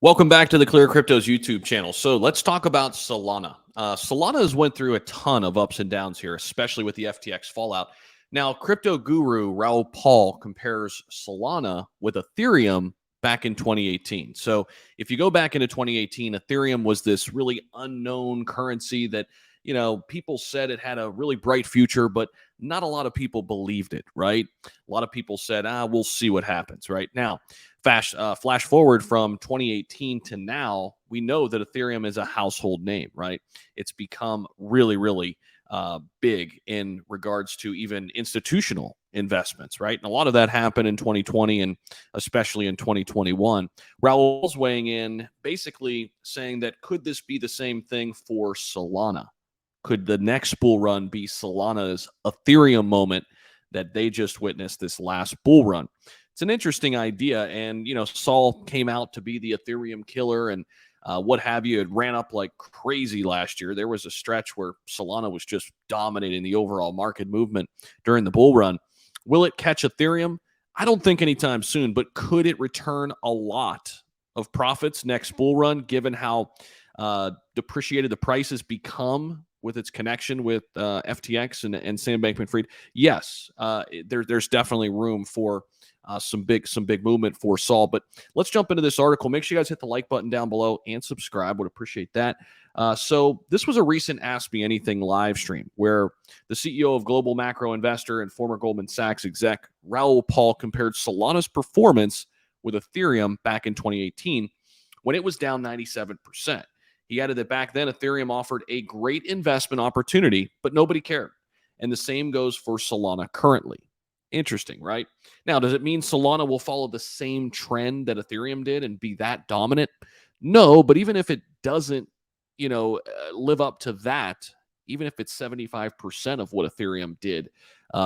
Welcome back to the ClearCryptos YouTube channel. So let's talk about Solana. Solana has went through a ton of ups and downs here, especially with the FTX fallout. Now, crypto guru Raoul Pal compares Solana with Ethereum back in 2018. So if you go back into 2018, Ethereum was this really unknown currency that, people said it had a really bright future, but not a lot of people believed it, right? A lot of people said, we'll see what happens, right? Now, flash forward from 2018 to now, we know that Ethereum is a household name, right? It's become really, really big in regards to even institutional investments, right? And a lot of that happened in 2020 and especially in 2021. Raul's weighing in, basically saying that could this be the same thing for Solana? Could the next bull run be Solana's Ethereum moment that they just witnessed this last bull run? It's an interesting idea. And, Sol came out to be the Ethereum killer and what have you. It ran up like crazy last year. There was a stretch where Solana was just dominating the overall market movement during the bull run. Will it catch Ethereum? I don't think anytime soon, but could it return a lot of profits next bull run, given how depreciated the price has become with its connection with FTX and Sam Bankman-Fried? Yes, there's definitely room for some big movement for Sol. But let's jump into this article. Make sure you guys hit the like button down below and subscribe. Would appreciate that. So this was a recent Ask Me Anything live stream where the CEO of Global Macro Investor and former Goldman Sachs exec Raoul Pal compared Solana's performance with Ethereum back in 2018 when it was down 97%. He added that back then Ethereum offered a great investment opportunity, but nobody cared. And the same goes for Solana currently. Interesting, right? Now, does it mean Solana will follow the same trend that Ethereum did and be that dominant? No, but even if it doesn't, live up to that, even if it's 75% of what Ethereum did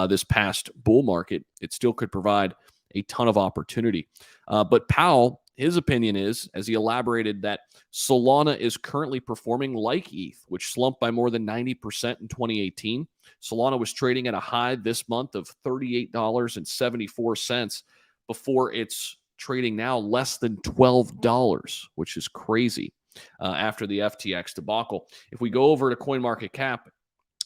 this past bull market, it still could provide a ton of opportunity. But Powell, his opinion is, as he elaborated, that Solana is currently performing like ETH, which slumped by more than 90% in 2018. Solana was trading at a high this month of $38.74 before it's trading now less than $12, which is crazy after the FTX debacle. If we go over to CoinMarketCap,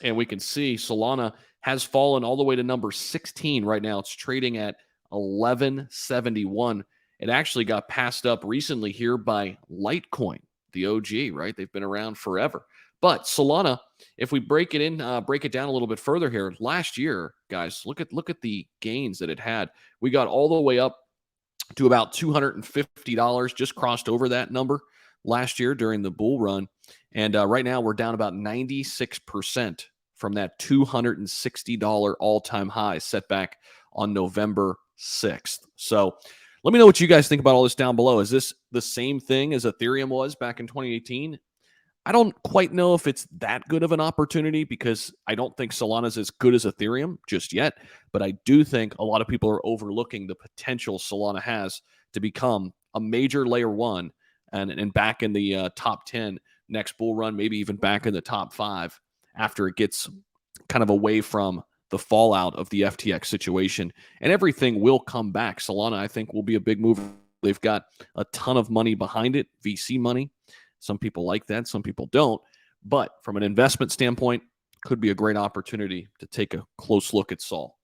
and we can see Solana has fallen all the way to number 16 right now. It's trading at 1171. It actually got passed up recently here by Litecoin, the OG, right? They've been around forever. But Solana, if we break it down a little bit further here, last year, guys, look at the gains that it had. We got all the way up to about $250, just crossed over that number last year during the bull run. And right now we're down about 96% from that $260 all-time high set back on November 6th. So let me know what you guys think about all this down below. Is this the same thing as Ethereum was back in 2018? I don't quite know if it's that good of an opportunity because I don't think Solana's as good as Ethereum just yet. But I do think a lot of people are overlooking the potential Solana has to become a major layer one and back in the top 10 next bull run, maybe even back in the top 5 after it gets kind of away from the fallout of the FTX situation, and everything will come back. Solana, I think, will be a big move. They've got a ton of money behind it, VC money. Some people like that, some people don't. But from an investment standpoint, could be a great opportunity to take a close look at Sol.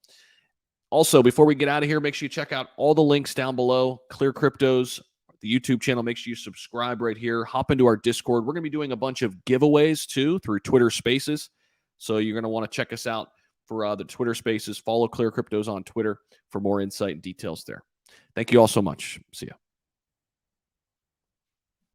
Also, before we get out of here, make sure you check out all the links down below. ClearCryptos, the YouTube channel. Make sure you subscribe right here. Hop into our Discord. We're going to be doing a bunch of giveaways, too, through Twitter Spaces. So you're going to want to check us out for the Twitter Spaces. Follow ClearCryptos on Twitter for more insight and details there. Thank you all so much. See ya.